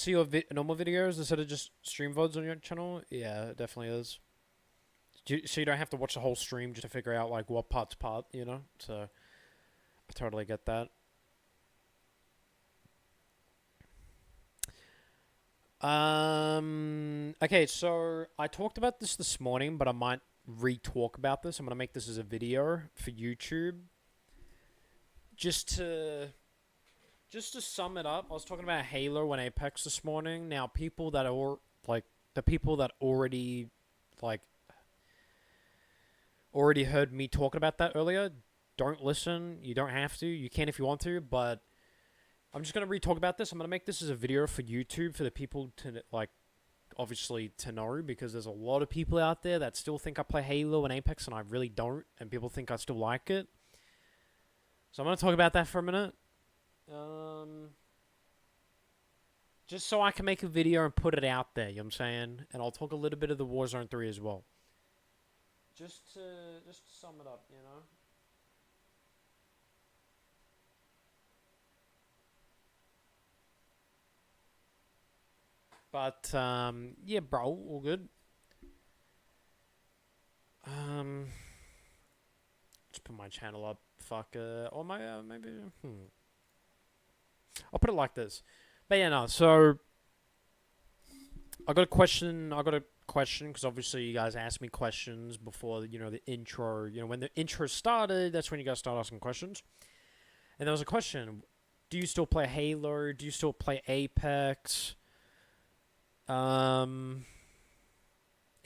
see your normal videos instead of just stream VODs on your channel? Yeah, it definitely is. So you don't have to watch the whole stream just to figure out like what part's part, you know? So I totally get that. Okay, so I talked about this morning, but I might re-talk about this. I'm gonna make this as a video for YouTube. Just to sum it up, I was talking about Halo and Apex this morning. Now, people that are like the people that like already heard me talking about that earlier, don't listen. You don't have to. You can if you want to, but I'm just gonna re-talk about this. I'm gonna make this as a video for YouTube for the people to like, obviously to know, because there's a lot of people out there that still think I play Halo and Apex, and I really don't, and people think I still like it. So I'm gonna talk about that for a minute. Just so I can make a video and put it out there, you know what I'm saying? And I'll talk a little bit of the Warzone 3 as well. Just to sum it up, you know? But, yeah, bro, all good. Just put my channel up. Fuck, or my, maybe, I'll put it like this. But yeah, no, so, I got a question because obviously you guys asked me questions before, you know, the intro. You know, when the intro started, that's when you guys start asking questions. And there was a question: do you still play Halo? Do you still play Apex? And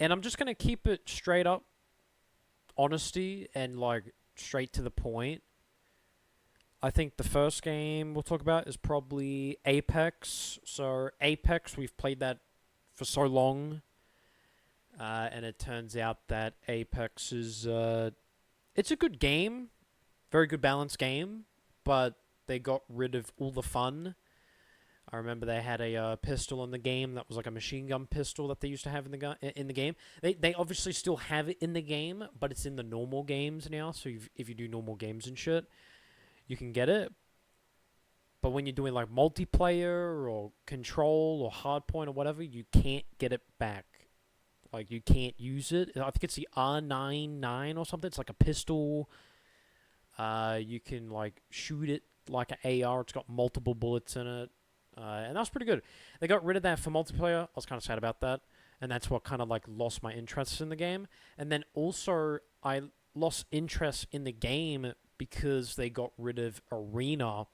I'm just gonna keep it straight up, honesty, and like straight to the point. I think the first game we'll talk about is probably Apex. So Apex, we've played that for so long, and it turns out that Apex is it's a good game, very good balanced game, but they got rid of all the fun. I remember they had a pistol in the game that was like a machine gun pistol that they used to have in the game. They obviously still have it in the game, but it's in the normal games now. So if you do normal games and shit, you can get it. But when you're doing like multiplayer or control or hardpoint or whatever, you can't get it back. Like you can't use it. I think it's the R99 or something. It's like a pistol. You can like shoot it like an AR. It's got multiple bullets in it. And that was pretty good. They got rid of that for multiplayer. I was kind of sad about that. And that's what kind of like lost my interest in the game. And then also I lost interest in the game because they got rid of Arena.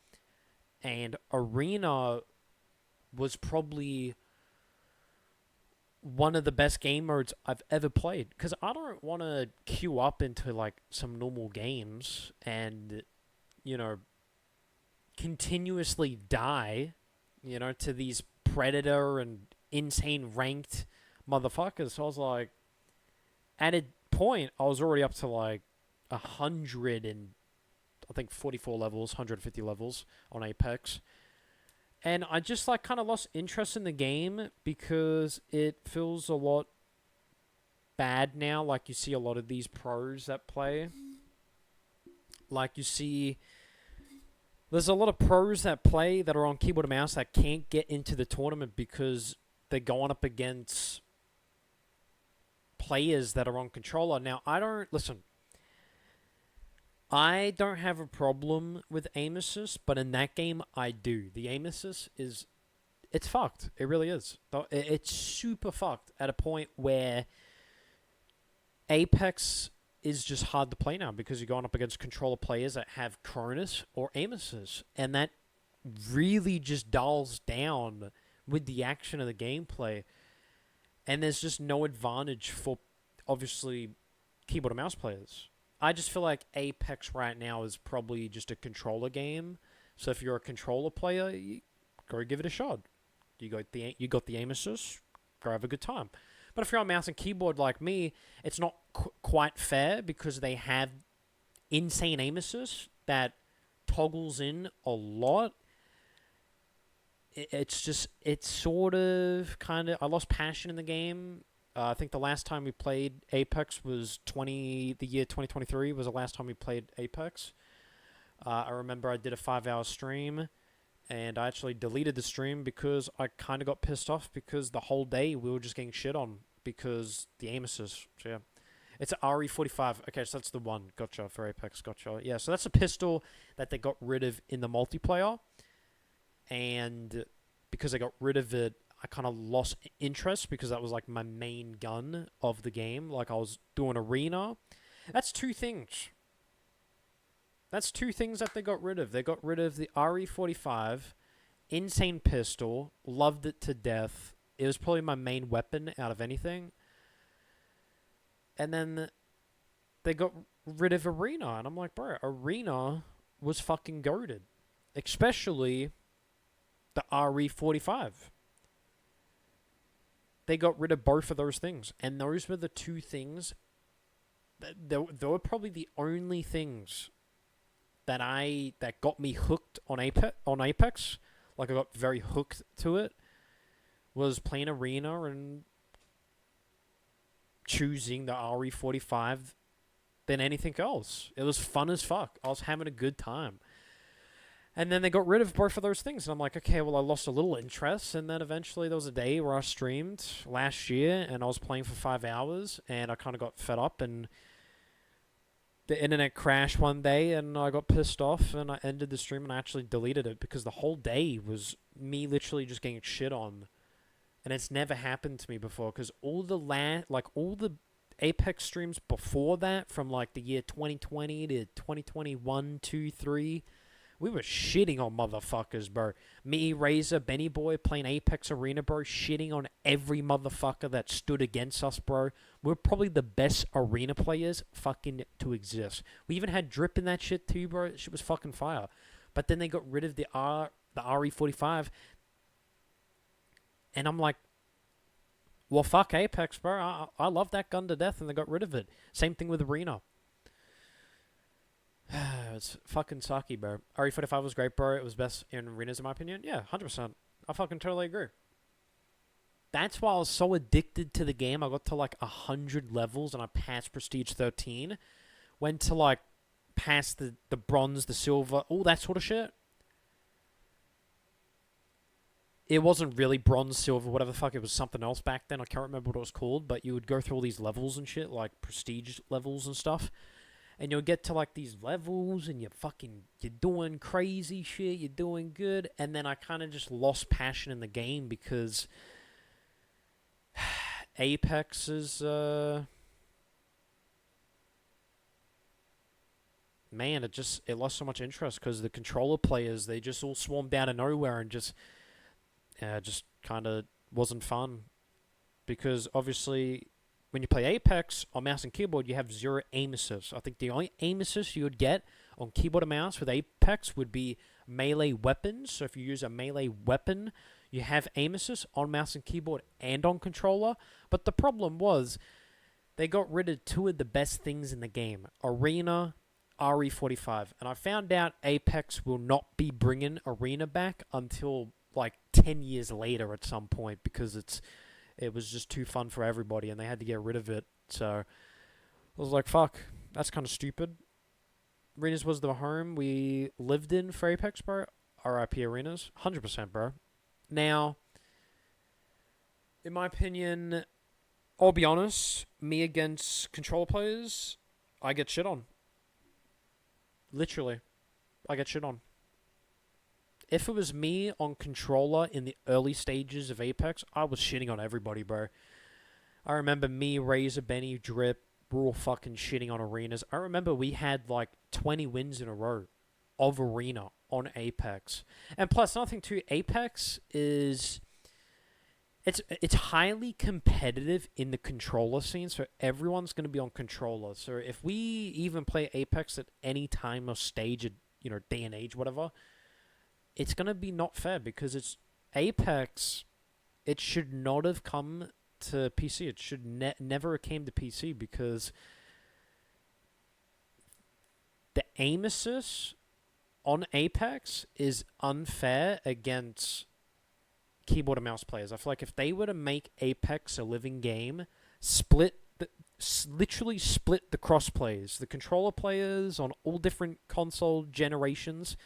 And Arena was probably one of the best game modes I've ever played. Because I don't want to queue up into like some normal games and, you know, continuously die, you know, to these Predator and insane ranked motherfuckers. So I was like, at a point, I was already up to like 100 and I think 44 levels, 150 levels on Apex. And I just like kind of lost interest in the game because it feels a lot bad now. Like you see a lot of these pros that play. Like you see, there's a lot of pros that play that are on keyboard and mouse that can't get into the tournament because they're going up against players that are on controller. Now, I don't have a problem with aim assist, but in that game, I do. The aim assist it's fucked. It really is. It's super fucked at a point where Apex is just hard to play now because you're going up against controller players that have Cronus or aim assist, and that really just dulls down with the action of the gameplay, and there's just no advantage for, obviously, keyboard and mouse players. I just feel like Apex right now is probably just a controller game, so if you're a controller player, go give it a shot. You got the aim assist, go have a good time. But if you're on mouse and keyboard like me, it's not quite fair because they have insane aim assist that toggles in a lot. It's sort of kind of, I lost passion in the game. I think the last time we played Apex was the year 2023 was the last time we played Apex. I remember I did a 5-hour stream and I actually deleted the stream because I kind of got pissed off because the whole day we were just getting shit on because the aim assist. So yeah. It's an RE45. Okay, so that's the one. Gotcha, for Apex. Gotcha. Yeah, so that's a pistol that they got rid of in the multiplayer. And because I got rid of it, I kind of lost interest because that was like my main gun of the game. Like I was doing arena. That's two things. That's two things that they got rid of. They got rid of the RE45, insane pistol, loved it to death. It was probably my main weapon out of anything. And then they got rid of arena, and I'm like, bro, arena was fucking goated, especially the RE45. They got rid of both of those things, and those were the two things. They were probably the only things that got me hooked on Apex. Like I got very hooked to it. Was playing arena and choosing the RE45 than anything else. It was fun as fuck. I was having a good time. And then they got rid of both of those things. And I'm like, okay, well, I lost a little interest. And then eventually there was a day where I streamed last year and I was playing for 5 hours and I kind of got fed up and the internet crashed one day and I got pissed off and I ended the stream and I actually deleted it because the whole day was me literally just getting shit on. And it's never happened to me before because all the Apex streams before that, from like the year 2020 to 2021, 2, 3, we were shitting on motherfuckers, bro. Me, Razor, Benny Boy playing Apex Arena, bro, shitting on every motherfucker that stood against us, bro. We're probably the best arena players fucking to exist. We even had Drip in that shit too, bro. That shit was fucking fire. But then they got rid of the RE45. And I'm like, well, fuck Apex, bro. I love that gun to death, and they got rid of it. Same thing with Arena. It's fucking sucky, bro. RE45 was great, bro. It was best in arenas, in my opinion. Yeah, 100%. I fucking totally agree. That's why I was so addicted to the game. I got to like 100 levels, and I passed Prestige 13. Went to like past the bronze, the silver, all that sort of shit. It wasn't really bronze, silver, whatever the fuck. It was something else back then. I can't remember what it was called, but you would go through all these levels and shit, like prestige levels and stuff. And you'll get to like these levels and you're doing crazy shit, you're doing good. And then I kind of just lost passion in the game because Apex is, man, it lost so much interest because the controller players, they just all swarmed out of nowhere and just kind of wasn't fun. Because obviously, when you play Apex on mouse and keyboard, you have 0 aim assist. I think the only aim assist you would get on keyboard and mouse with Apex would be melee weapons. So if you use a melee weapon, you have aim assist on mouse and keyboard and on controller. But the problem was, they got rid of 2 of the best things in the game. Arena, RE45. And I found out Apex will not be bringing Arena back until like 10 years later at some point because it was just too fun for everybody and they had to get rid of it. So I was like, fuck, that's kind of stupid. Arenas was the home we lived in for Apex, bro. RIP Arenas. 100%, bro. Now, in my opinion, I'll be honest, me against controller players, I get shit on. Literally. I get shit on. If it was me on controller in the early stages of Apex, I was shitting on everybody, bro. I remember me, Razor, Benny, Drip, we're all fucking shitting on arenas. I remember we had like 20 wins in a row of arena on Apex. And plus, another thing too, Apex is... It's highly competitive in the controller scene, so everyone's going to be on controller. So if we even play Apex at any time or stage, day and age, whatever... it's going to be not fair because it's Apex. It should not have come to PC. It should never have came to PC because the aim assist on Apex is unfair against keyboard and mouse players. I feel like if they were to make Apex a living game, literally split the cross plays, the controller players on all different console generations,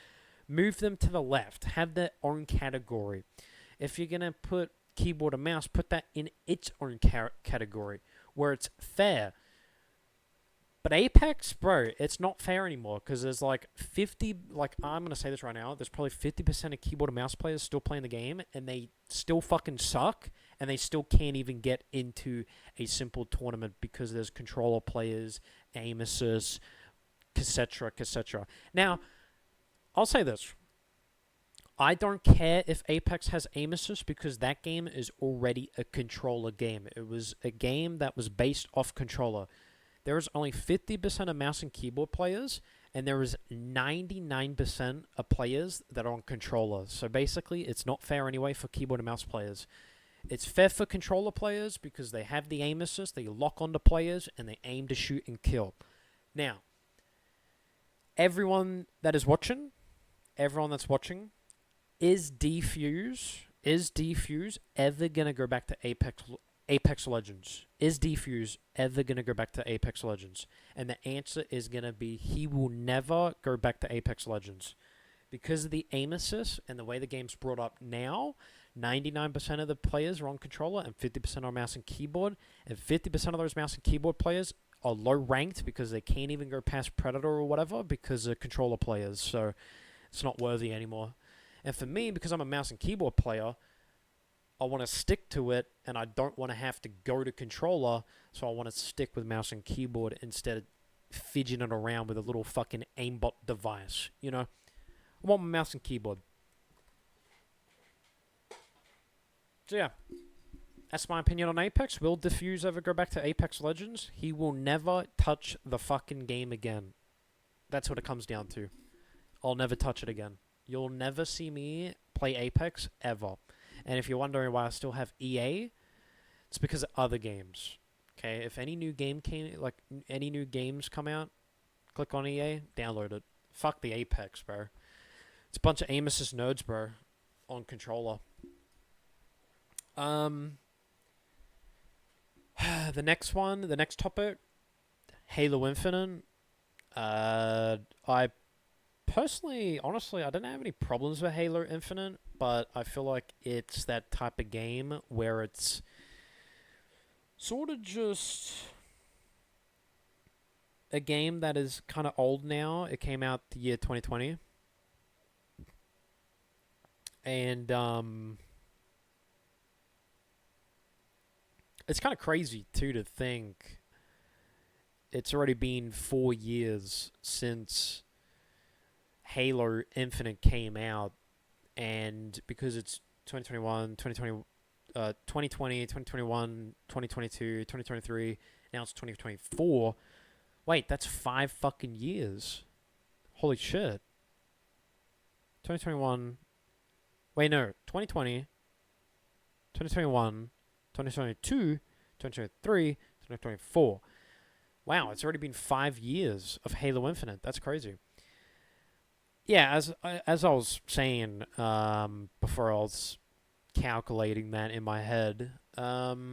Move them to the left. Have their own category. If you're going to put keyboard and mouse, put that in its own category where it's fair. But Apex, bro, it's not fair anymore because there's like 50, like I'm going to say this right now, there's probably 50% of keyboard and mouse players still playing the game and they still fucking suck and they still can't even get into a simple tournament because there's controller players, aim assist, etc., etc. Now, I'll say this. I don't care if Apex has aim assist because that game is already a controller game. It was a game that was based off controller. There is only 50% of mouse and keyboard players, and there is 99% of players that are on controller. So basically, it's not fair anyway for keyboard and mouse players. It's fair for controller players because they have the aim assist, they lock onto players, and they aim to shoot and kill. Now, everyone that's watching, is Defuse ever gonna go back to Apex Legends? Is Defuse ever gonna go back to Apex Legends? And the answer is gonna be he will never go back to Apex Legends. Because of the aim assist and the way the game's brought up now, 99% of the players are on controller and 50% are mouse and keyboard. And 50% of those mouse and keyboard players are low ranked because they can't even go past Predator or whatever because they're controller players. So it's not worthy anymore. And for me, because I'm a mouse and keyboard player, I want to stick to it, and I don't want to have to go to controller, so I want to stick with mouse and keyboard instead of fidgeting around with a little fucking aimbot device, you know? I want my mouse and keyboard. So yeah, that's my opinion on Apex. Will Defuse ever go back to Apex Legends? He will never touch the fucking game again. That's what it comes down to. I'll never touch it again. You'll never see me play Apex ever. And if you're wondering why I still have EA, it's because of other games. Okay, if any new game any new games come out, click on EA, download it. Fuck the Apex, bro. It's a bunch of aim assist nerds, bro, on controller. The next topic, Halo Infinite. I personally, honestly, I don't have any problems with Halo Infinite, but I feel like it's that type of game where it's sort of just a game that is kind of old now. It came out the year 2020. And it's kind of crazy, too, to think it's already been 4 years since Halo Infinite came out, and because it's 2021, 2020, 2021, 2022, 2023, now it's 2024. Wait, that's 5 fucking years. Holy shit. 2021. Wait, no. 2020, 2021, 2022, 2023, 2024. Wow, it's already been 5 years of Halo Infinite. That's crazy. Yeah, as I was saying before, I was calculating that in my head. To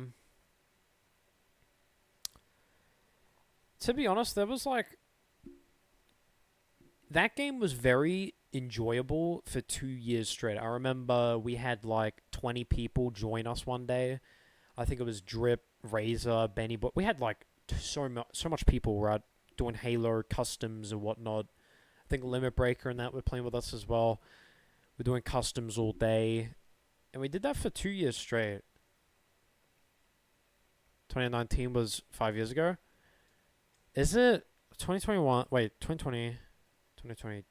be honest, there was like that game was very enjoyable for 2 years straight. I remember we had like 20 people join us one day. I think it was Drip, Razor, Benny, but we had like so much people were out doing Halo customs and whatnot. I think Limit Breaker and that were playing with us as well. We're doing customs all day. And we did that for 2 years straight. 2019 was 5 years ago. Is it 2021? Wait, 2020. 2020.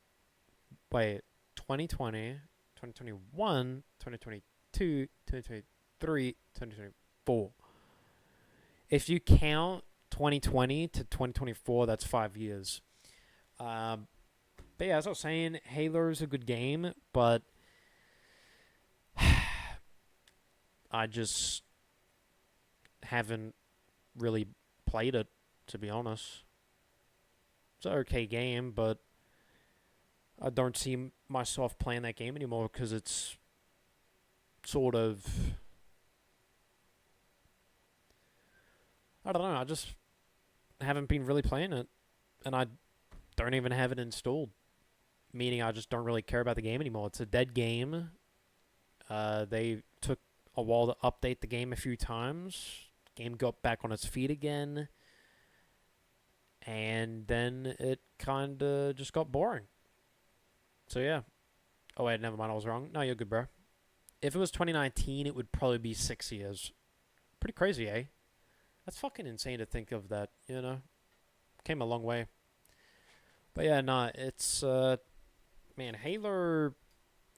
Wait, 2020, 2021, 2022, 2023, 2024. If you count 2020 to 2024, that's 5 years. But yeah, as I was saying, Halo is a good game, but I just haven't really played it, to be honest. It's an okay game, but I don't see myself playing that game anymore because it's sort of... I don't know, I just haven't been really playing it, and I don't even have it installed. meaning I just don't really care about the game anymore. It's a dead game. They took a while to update the game a few times. Game got back on its feet again. And then it kind of just got boring. So yeah. Oh wait, never mind, I was wrong. No, you're good, bro. If it was 2019, it would probably be 6 years. Pretty crazy, eh? That's fucking insane to think of that, you know? Came a long way. But yeah, nah, it's, man, Halo...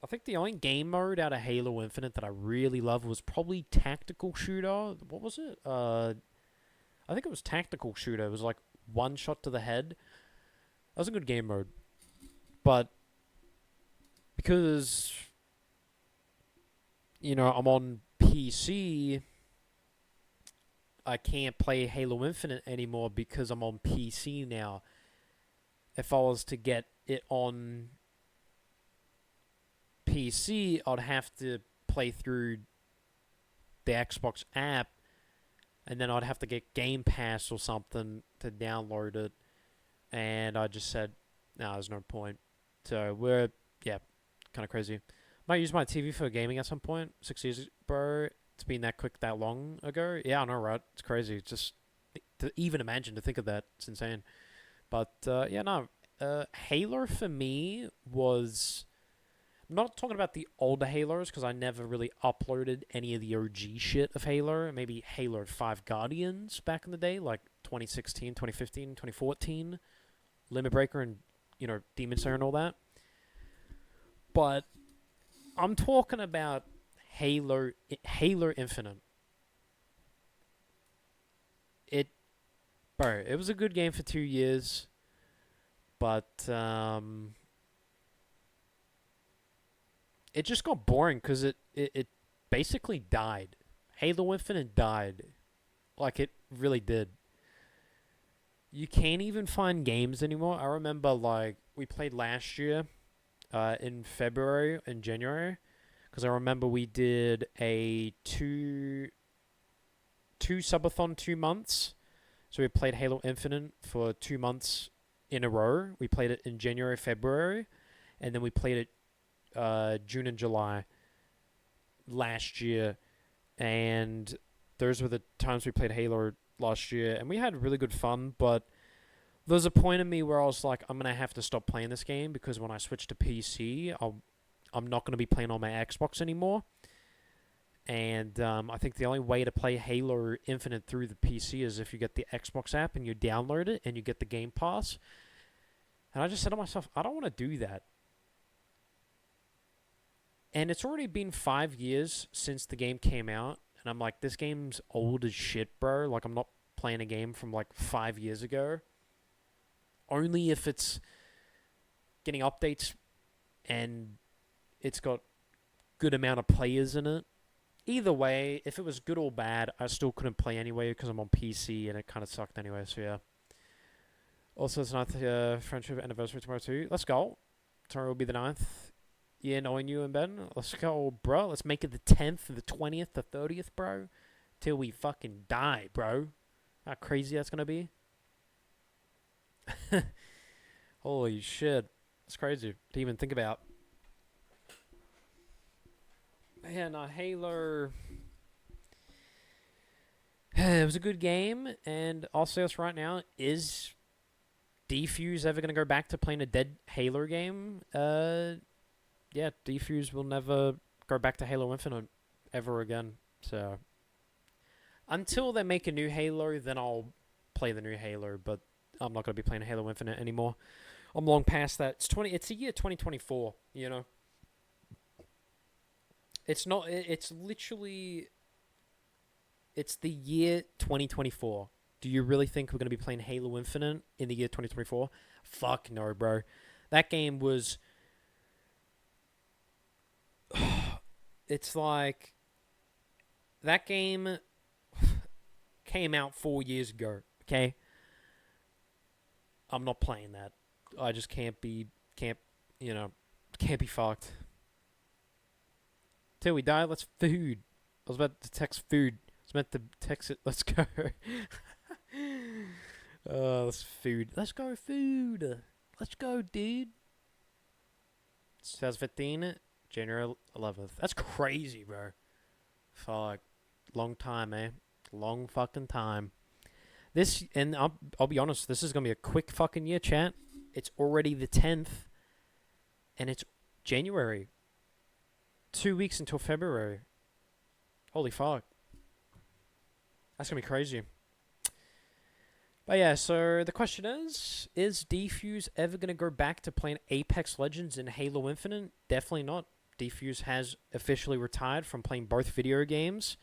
I think the only game mode out of Halo Infinite that I really loved was probably Tactical Shooter. What was it? I think it was Tactical Shooter. It was like one shot to the head. That was a good game mode. But because, you know, I'm on PC, I can't play Halo Infinite anymore because I'm on PC now. If I was to get it on PC, I'd have to play through the Xbox app, and then I'd have to get Game Pass or something to download it. And I just said, no, there's no point. So we're, yeah, kind of crazy. Might use my TV for gaming at some point. 6 years, bro. It's been that quick, that long ago. Yeah, I know, right? It's crazy. It's just to even imagine, to think of that, it's insane. But yeah, no. Halo for me was... I'm not talking about the older Halos, because I never really uploaded any of the OG shit of Halo. Maybe Halo 5 Guardians back in the day, like 2016, 2015, 2014. Limit Breaker and, you know, Demon Slayer and all that. But I'm talking about Halo Infinite. Bro, it was a good game for 2 years, but it just got boring because it basically died. Halo Infinite died. Like, it really did. You can't even find games anymore. I remember, like, we played last year in February and January, because I remember we did a two subathon 2 months. So we played Halo Infinite for 2 months in a row. We played it in January, February, and then we played it June and July last year. And those were the times we played Halo last year, and we had really good fun. But there was a point in me where I was like, I'm gonna have to stop playing this game, because when I switch to PC, I'm not gonna be playing on my Xbox anymore. And I think the only way to play Halo Infinite through the PC is if you get the Xbox app and you download it and you get the Game Pass. And I just said to myself, I don't want to do that. And it's already been 5 years since the game came out. And I'm like, this game's old as shit, bro. Like, I'm not playing a game from like 5 years ago. Only if it's getting updates and it's got good amount of players in it. Either way, if it was good or bad, I still couldn't play anyway because I'm on PC and it kind of sucked anyway, so yeah. Also, it's 9th friendship anniversary tomorrow too. Let's go. Tomorrow will be the 9th. Yeah, knowing you and Ben. Let's go, bro. Let's make it the 10th, the 20th, the 30th, bro. Till we fucking die, bro. How crazy that's going to be. Holy shit. It's crazy to even think about. Yeah, no, Halo. It was a good game, and I'll say this right now: is Defuse ever going to go back to playing a dead Halo game? Yeah, Defuse will never go back to Halo Infinite ever again. So until they make a new Halo, then I'll play the new Halo. But I'm not going to be playing Halo Infinite anymore. I'm long past that. It's the year 2024. You know. It's not. It's literally. It's the year 2024. Do you really think we're going to be playing Halo Infinite in the year 2024? Fuck no, bro. That game was... It's like... That game came out 4 years ago, okay? I'm not playing that. I just can't be fucked. Till we die, let's food. I was about to text food. I was meant to text it. Let's go. Let's food. Let's go food. Let's go, dude. 2015, January 11th. That's crazy, bro. Fuck. Long time, eh? Long fucking time. And I'll be honest, this is gonna be a quick fucking year, chat. It's already the 10th, and it's January. 2 weeks until February. Holy fuck. That's gonna be crazy. But yeah, so the question is Defuse ever gonna go back to playing Apex Legends and Halo Infinite? Definitely not. Defuse has officially retired from playing both video games,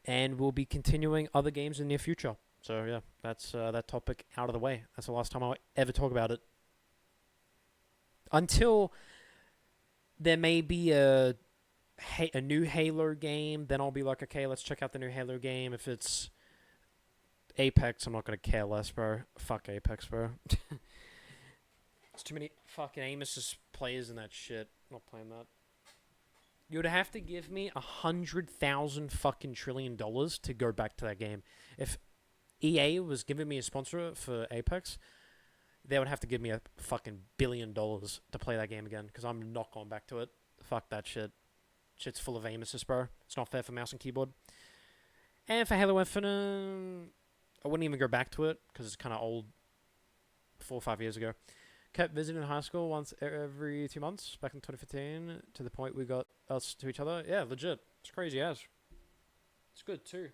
and will be continuing other games in the near future. So yeah, that's that topic out of the way. That's the last time I'll ever talk about it. Until there may be a new Halo game, then I'll be like, okay, let's check out the new Halo game. If it's Apex, I'm not gonna care less, bro. Fuck Apex, bro. There's too many fucking aimless players in that shit. I'm not playing that. You would have to give me 100,000 fucking $1 trillion to go back to that game. If EA was giving me a sponsor for Apex, they would have to give me a fucking $1 billion to play that game again, because I'm not going back to it. Fuck that shit. Shit's full of aim assist, bro. It's not fair for mouse and keyboard. And for Halo Infinite, I wouldn't even go back to it, because it's kind of old. 4 or 5 years ago. Kept visiting high school once every 2 months back in 2015, to the point we got us to each other. Yeah, legit. It's crazy as. It's good too.